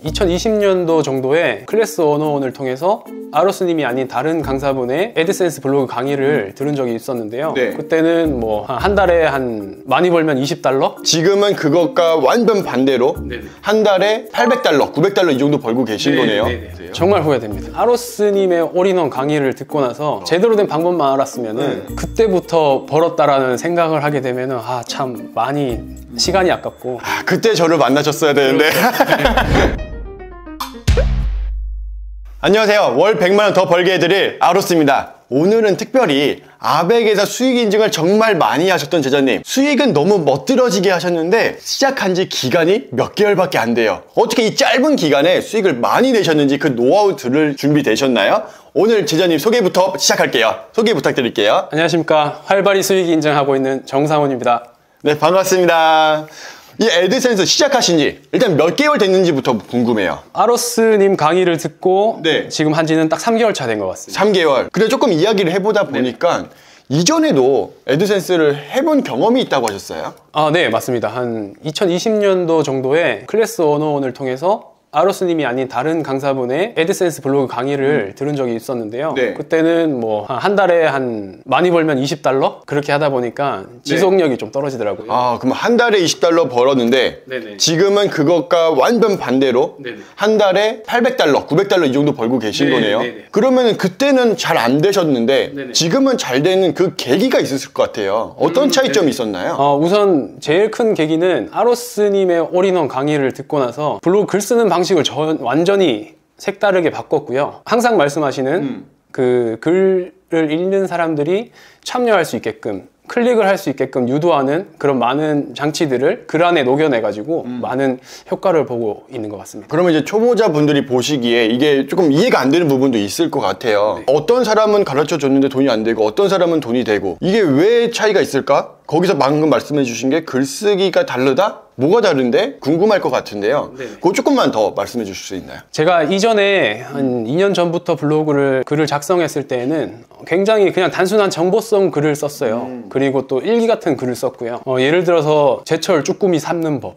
2020년도 정도에 클래스 101을 통해서 아로스님이 아닌 다른 강사분의 애드센스 블로그 강의를 들은 적이 있었는데요. 네. 그때는 뭐 한 달에 많이 벌면 $20? 지금은 그것과 완전 반대로 네네. 한 달에 $800, $900 이 정도 벌고 계신 거네요. 정말 후회됩니다. 아로스님의 올인원 강의를 듣고 나서 제대로 된 방법만 알았으면은 그때부터 벌었다라는 생각을 하게 되면은 참 많이 시간이 아깝고 그때 저를 만나셨어야 되는데. 안녕하세요. 월 100만원 더 벌게 해드릴 아로스입니다. 오늘은 특별히 아벡에서 수익 인증을 정말 많이 하셨던 제자님, 수익은 너무 멋들어지게 하셨는데 시작한 지 기간이 몇 개월밖에 안 돼요. 어떻게 이 짧은 기간에 수익을 많이 내셨는지 그 노하우 들을 준비 되셨나요? 오늘 제자님 소개부터 시작할게요. 소개 부탁드릴게요. 안녕하십니까. 활발히 수익 인증하고 있는 정상훈입니다. 네, 반갑습니다. 이 애드센스 시작하신 지 일단 몇 개월 됐는지부터 궁금해요. 아로스님 강의를 듣고 네. 지금 한 지는 딱 3개월 차 된 것 같습니다. 3개월. 그래 조금 이야기를 해보다 보니까 이전에도 애드센스를 해본 경험이 있다고 하셨어요? 네, 맞습니다. 한 2020년도 정도에 클래스 101을 통해서 아로스님이 아닌 다른 강사분의 애드센스 블로그 강의를 들은 적이 있었는데요. 네. 그때는 뭐 한 달에 많이 벌면 $20? 그렇게 하다 보니까 지속력이 좀 떨어지더라고요. 그럼 한 달에 $20 벌었는데 네네. 지금은 그것과 완전 반대로 네네. 한 달에 $800, $900 이 정도 벌고 계신 거네요. 네네. 그러면 그때는 잘 안 되셨는데 네네. 지금은 잘 되는 그 계기가 있었을 것 같아요. 어떤 차이점이 있었나요? 우선 제일 큰 계기는 아로스님의 올인원 강의를 듣고 나서 블로그 글 쓰는 방식을 완전히 색다르게 바꿨고요. 항상 말씀하시는 그 글을 읽는 사람들이 참여할 수 있게끔, 클릭을 할 수 있게끔 유도하는 그런 많은 장치들을 글 안에 녹여내가지고 많은 효과를 보고 있는 것 같습니다. 그러면 이제 초보자분들이 보시기에 이게 조금 이해가 안 되는 부분도 있을 것 같아요. 어떤 사람은 가르쳐 줬는데 돈이 안 되고 어떤 사람은 돈이 되고 이게 왜 차이가 있을까? 거기서 방금 말씀해 주신 게 글쓰기가 다르다? 뭐가 다른데? 궁금할 것 같은데요. 그거 조금만 더 말씀해 주실 수 있나요? 제가 이전에 한 2년 전부터 글을 작성했을 때에는 굉장히 그냥 단순한 정보성 글을 썼어요. 그리고 또 일기 같은 글을 썼고요. 예를 들어서 제철 쭈꾸미 삶는 법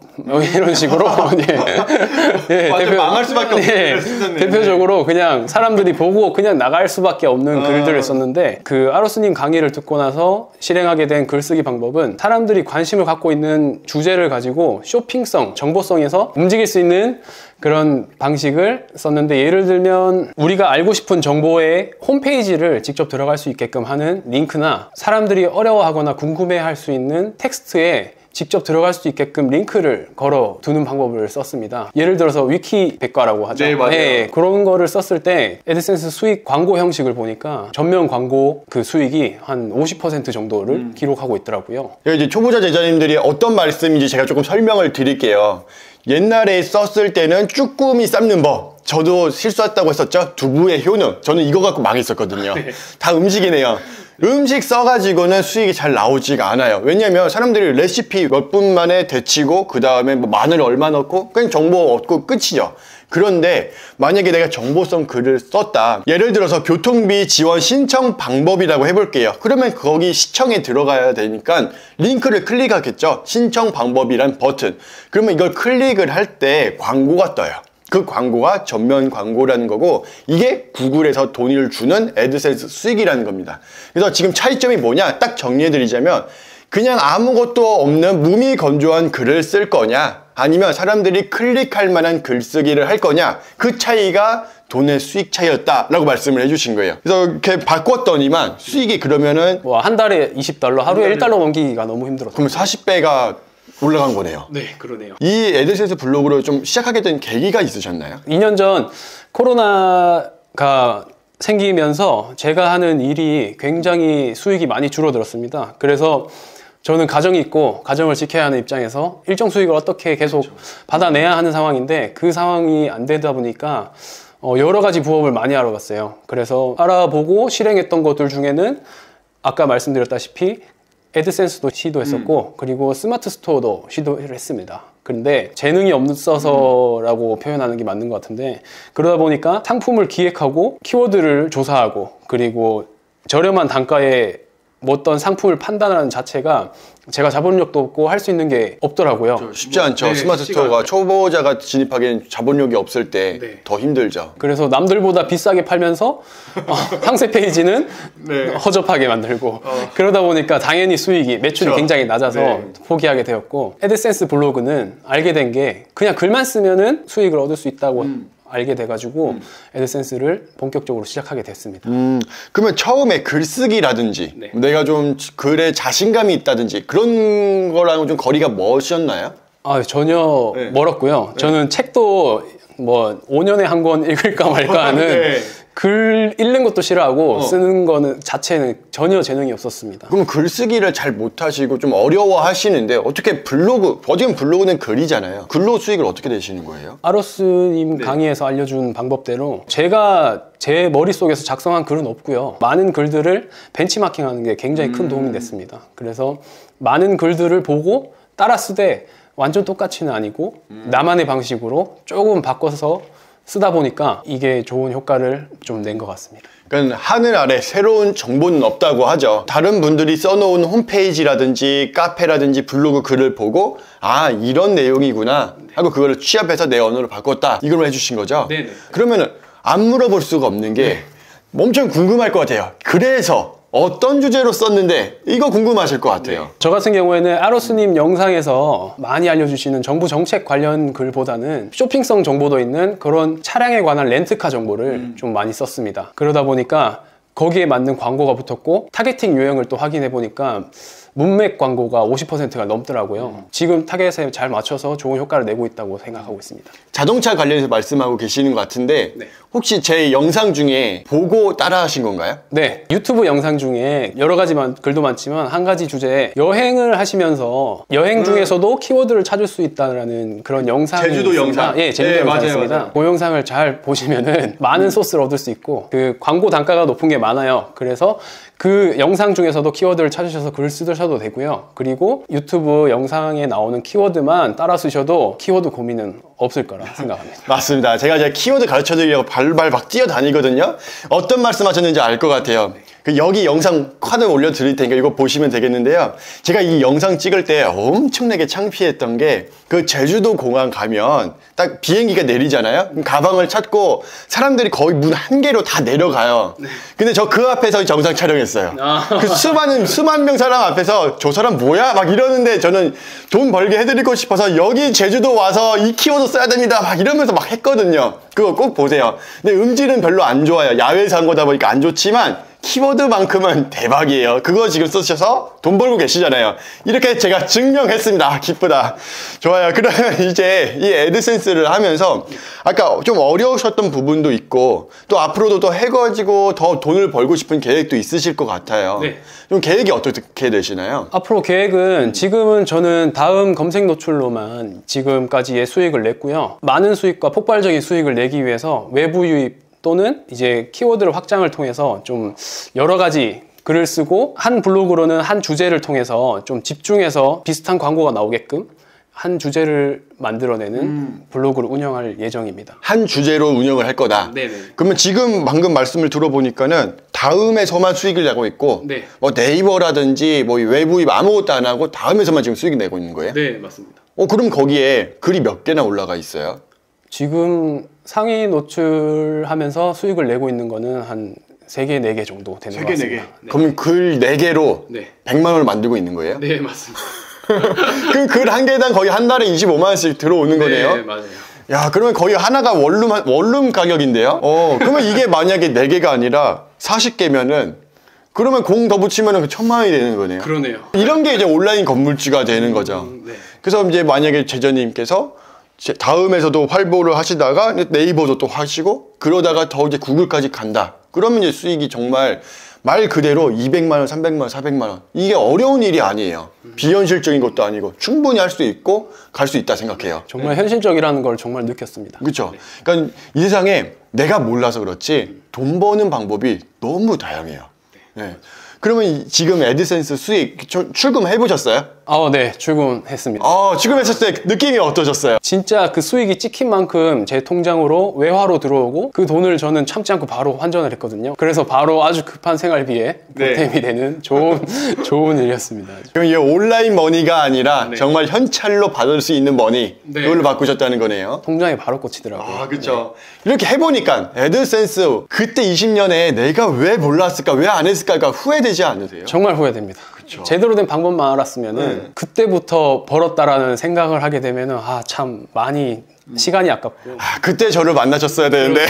이런 식으로 완전 망할 수밖에 없는 글을 쓰셨네요. 대표적으로 그냥 사람들이 보고 그냥 나갈 수밖에 없는 글들을 썼는데 그 아로스님 강의를 듣고 나서 실행하게 된 글쓰기 방법은 사람들이 관심을 갖고 있는 주제를 가지고 쇼핑성, 정보성에서 움직일 수 있는 그런 방식을 썼는데, 예를 들면 우리가 알고 싶은 정보의 홈페이지를 직접 들어갈 수 있게끔 하는 링크나 사람들이 어려워하거나 궁금해할 수 있는 텍스트에 직접 들어갈 수 있게끔 링크를 걸어 두는 방법을 썼습니다. 예를 들어서 위키백과라고 하죠. 네, 맞아요. 그런 거를 썼을 때 애드센스 수익 광고 형식을 보니까 전면 광고 그 수익이 한 50% 정도를 기록하고 있더라고요. 이제 초보자 제자님들이 어떤 말씀인지 제가 조금 설명을 드릴게요. 옛날에 썼을 때는 쭈꾸미 삶는 법, 저도 실수했다고 했었죠. 두부의 효능, 저는 이거 갖고 망했었거든요. 다 음식이네요. 음식 써가지고는 수익이 잘 나오지가 않아요. 왜냐면 사람들이 레시피 몇 분 만에 데치고 그 다음에 뭐 마늘 얼마 넣고 그냥 정보 얻고 끝이죠. 그런데 만약에 내가 정보성 글을 썼다, 예를 들어서 교통비 지원 신청 방법이라고 해볼게요. 그러면 거기 시청에 들어가야 되니까 링크를 클릭하겠죠. 신청 방법이란 버튼. 그러면 이걸 클릭을 할 때 광고가 떠요. 그 광고가 전면 광고라는 거고, 이게 구글에서 돈을 주는 애드센스 수익이라는 겁니다. 그래서 지금 차이점이 뭐냐 딱 정리해드리자면, 그냥 아무것도 없는 무미건조한 글을 쓸 거냐, 아니면 사람들이 클릭할 만한 글쓰기를 할 거냐, 그 차이가 돈의 수익 차이였다라고 말씀을 해주신 거예요. 그래서 이렇게 바꿨더니만 수익이 그러면은 한 달에 $20, 하루에 $1 넘기기가 너무 힘들었어요. 그럼 40배가 올라간 거네요. 네, 그러네요. 이 애드센스 블로그를 좀 시작하게 된 계기가 있으셨나요? 2년 전 코로나가 생기면서 제가 하는 일이 굉장히 수익이 많이 줄어들었습니다. 그래서 저는 가정이 있고 가정을 지켜야 하는 입장에서 일정 수익을 어떻게 계속 받아내야 하는 상황인데, 그 상황이 안 되다 보니까 여러 가지 부업을 많이 알아봤어요. 그래서 알아보고 실행했던 것들 중에는 아까 말씀드렸다시피 애드센스도 시도했었고, 그리고 스마트 스토어도 시도를 했습니다. 근데 재능이 없어서라고 표현하는 게 맞는 것 같은데, 그러다 보니까 상품을 기획하고 키워드를 조사하고 그리고 저렴한 단가에 어떤 상품을 판단하는 자체가 제가 자본력도 없고 할 수 있는 게 없더라고요. 쉽지 않죠. 네, 스마트 쉽지가 스토어가 않아요. 초보자가 진입하기엔 자본력이 없을 때 더 힘들죠. 그래서 남들보다 비싸게 팔면서 상세 페이지는 네. 허접하게 만들고 그러다 보니까 당연히 수익이 매출이 그렇죠. 굉장히 낮아서 네. 포기하게 되었고, 애드센스 블로그는 알게 된 게 그냥 글만 쓰면은 수익을 얻을 수 있다고 알게 돼가지고 애드센스를 본격적으로 시작하게 됐습니다. 그러면 처음에 글쓰기라든지 네. 내가 좀 글에 자신감이 있다든지 그런 거랑은 좀 거리가 먼셨나요? 전혀 네. 멀었고요. 저는 책도 뭐 5년에 한 권 읽을까 말까 하는 네. 글 읽는 것도 싫어하고 쓰는 거는 자체는 전혀 재능이 없었습니다. 그럼 글쓰기를 잘 못하시고 좀 어려워하시는데 어떻게 어디든 블로그는 글이잖아요. 글로 수익을 어떻게 내시는 거예요? 아로스님 강의에서 알려준 방법대로 제가 제 머릿속에서 작성한 글은 없고요. 많은 글들을 벤치마킹하는 게 굉장히 큰 도움이 됐습니다. 그래서 많은 글들을 보고 따라 쓰되 완전 똑같이는 아니고 나만의 방식으로 조금 바꿔서 쓰다 보니까 이게 좋은 효과를 좀 낸 것 같습니다. 그러니까 하늘 아래 새로운 정보는 없다고 하죠. 다른 분들이 써놓은 홈페이지라든지 카페라든지 블로그 글을 보고 아 이런 내용이구나 하고 그거를 취합해서 내 언어로 바꿨다, 이걸 해주신 거죠? 네네. 그러면은 안 물어볼 수가 없는 게 엄청 궁금할 것 같아요. 그래서 어떤 주제로 썼는데 이거 궁금하실 것 같아요. 저 같은 경우에는 아로스님 영상에서 많이 알려주시는 정부 정책 관련 글보다는 쇼핑성 정보도 있는 그런 차량에 관한 렌트카 정보를 좀 많이 썼습니다. 그러다 보니까 거기에 맞는 광고가 붙었고 타겟팅 유형을 또 확인해 보니까 문맥 광고가 50%가 넘더라고요. 지금 타겟에 잘 맞춰서 좋은 효과를 내고 있다고 생각하고 있습니다. 자동차 관련해서 말씀하고 계시는 것 같은데 네. 혹시 제 영상 중에 보고 따라 하신 건가요? 네, 유튜브 영상 중에 여러 가지 글도 많지만 한 가지 주제에 여행을 하시면서 여행 중에서도 키워드를 찾을 수 있다는 그런 영상이 제주도 있습니다. 영상. 예, 제주도 네, 영상이 맞아요, 있습니다. 맞아요. 그 영상을 잘 보시면은 많은 소스를 얻을 수 있고 그 광고 단가가 높은 게 많아요. 그래서 그 영상 중에서도 키워드를 찾으셔서 글을 쓰셔도 되고요. 그리고 유튜브 영상에 나오는 키워드만 따라 쓰셔도 키워드 고민은 없을 거라 생각합니다. 맞습니다. 제가 키워드 가르쳐 드리려고 발발 막 뛰어다니거든요. 어떤 말씀 하셨는지 알 것 같아요. 여기 영상 칸을 올려 드릴 테니까 이거 보시면 되겠는데요. 제가 이 영상 찍을 때 엄청나게 창피했던 게 그 제주도 공항 가면 딱 비행기가 내리잖아요. 그럼 가방을 찾고 사람들이 거의 문 한 개로 다 내려가요. 근데 저 그 앞에서 영상 촬영했어요. 그 수만 명 사람 앞에서 저 사람 뭐야? 막 이러는데 저는 돈 벌게 해드리고 싶어서 여기 제주도 와서 이 키워드 써야 됩니다. 막 이러면서 막 했거든요. 그거 꼭 보세요. 근데 음질은 별로 안 좋아요. 야외에서 한 거다 보니까 안 좋지만 키워드만큼은 대박이에요. 그거 지금 쓰셔서 돈 벌고 계시잖아요. 이렇게 제가 증명했습니다. 아, 기쁘다. 좋아요. 그러면 이제 이 애드센스를 하면서 아까 좀 어려우셨던 부분도 있고 또 앞으로도 더 해가지고 더 돈을 벌고 싶은 계획도 있으실 것 같아요. 네. 좀 계획이 어떻게 되시나요? 앞으로 계획은 지금은 저는 다음 검색 노출로만 지금까지의 수익을 냈고요. 많은 수익과 폭발적인 수익을 내기 위해서 외부 유입 또는 이제 키워드를 확장을 통해서 좀 여러 가지 글을 쓰고 한 블로그로는 한 주제를 통해서 좀 집중해서 비슷한 광고가 나오게끔 한 주제를 만들어내는 블로그를 운영할 예정입니다. 한 주제로 운영을 할 거다. 네네. 그러면 지금 방금 말씀을 들어보니까는 다음에서만 수익을 내고 있고 네. 뭐 네이버라든지 뭐 외부입 아무것도 안 하고 다음에서만 지금 수익을 내고 있는 거예요? 네, 맞습니다. 그럼 거기에 글이 몇 개나 올라가 있어요? 지금 상위 노출하면서 수익을 내고 있는 거는 한 3개, 4개 정도 되는 것 같습니다. 네. 그럼 글 4개로 네. 100만 원을 만들고 있는 거예요? 네, 맞습니다. 그럼 글 한 개당 거의 한 달에 25만 원씩 들어오는 거네요? 네, 맞아요. 야, 그러면 거의 하나가 원룸 가격인데요? 그러면 이게 만약에 4개가 아니라 40개면은 그러면 공 더 붙이면은 1,000만 원이 되는 거네요. 그러네요. 이런 게 이제 온라인 건물주가 되는 거죠. 네. 그래서 이제 만약에 제자님께서 다음에서도 활보를 하시다가 네이버도 또 하시고 그러다가 더 이제 구글까지 간다. 그러면 이제 수익이 정말 말 그대로 200만 원, 300만 원, 400만 원. 이게 어려운 일이 아니에요. 비현실적인 것도 아니고 충분히 할 수 있고 갈 수 있다 생각해요. 정말 현실적이라는 걸 정말 느꼈습니다. 그렇죠. 그러니까 이 세상에 내가 몰라서 그렇지 돈 버는 방법이 너무 다양해요. 네. 그러면 지금 애드센스 수익 출금해보셨어요? 네, 출근했습니다. 출금했을 때 느낌이 어떠셨어요? 진짜 그 수익이 찍힌 만큼 제 통장으로 외화로 들어오고 그 돈을 저는 참지 않고 바로 환전을 했거든요. 그래서 바로 아주 급한 생활비에 보탬이 되는 좋은 일이었습니다. 그럼 이게 온라인 머니가 아니라 정말 현찰로 받을 수 있는 머니, 그걸로 바꾸셨다는 거네요. 통장에 바로 꽂히더라고요. 그렇죠. 이렇게 해보니까 애드센스 그때 20년에 내가 왜 몰랐을까, 왜 안 했을까가 후회되지 않으세요? 정말 후회됩니다. 제대로 된 방법만 알았으면은 그때부터 벌었다라는 생각을 하게 되면은 참 많이 시간이 아깝고 그때 저를 만나셨어야 되는데.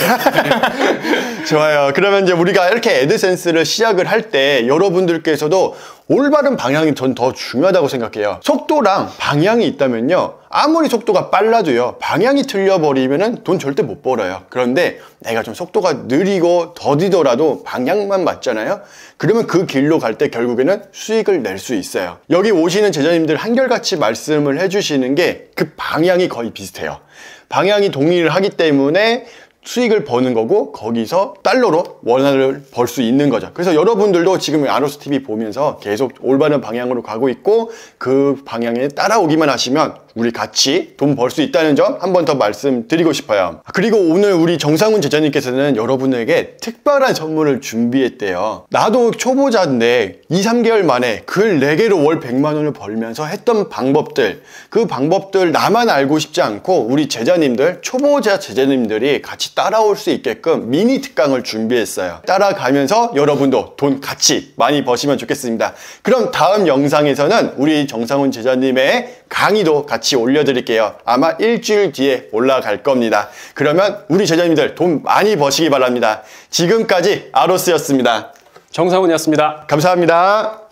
좋아요. 그러면 이제 우리가 이렇게 애드센스를 시작을 할 때 여러분들께서도 올바른 방향이 전 더 중요하다고 생각해요. 속도랑 방향이 있다면요, 아무리 속도가 빨라도요, 방향이 틀려버리면은 돈 절대 못 벌어요. 그런데 내가 좀 속도가 느리고 더디더라도 방향만 맞잖아요. 그러면 그 길로 갈 때 결국에는 수익을 낼 수 있어요. 여기 오시는 제자님들 한결같이 말씀을 해주시는 게 그 방향이 거의 비슷해요. 방향이 동일을 하기 때문에 수익을 버는 거고, 거기서 달러로 원화를 벌 수 있는 거죠. 그래서 여러분들도 지금 아로스TV 보면서 계속 올바른 방향으로 가고 있고, 그 방향에 따라오기만 하시면 우리 같이 돈 벌 수 있다는 점 한 번 더 말씀드리고 싶어요. 그리고 오늘 우리 정상훈 제자님께서는 여러분에게 특별한 선물을 준비했대요. 나도 초보자인데 2-3개월 만에 글 4개로 월 100만 원을 벌면서 했던 방법들, 그 방법들 나만 알고 싶지 않고 우리 제자님들, 초보자 제자님들이 같이 따라올 수 있게끔 미니 특강을 준비했어요. 따라가면서 여러분도 돈 같이 많이 버시면 좋겠습니다. 그럼 다음 영상에서는 우리 정상훈 제자님의 강의도 같이 올려드릴게요. 아마 일주일 뒤에 올라갈 겁니다. 그러면 우리 제자님들 돈 많이 버시기 바랍니다. 지금까지 아로스였습니다. 정상훈이었습니다. 감사합니다.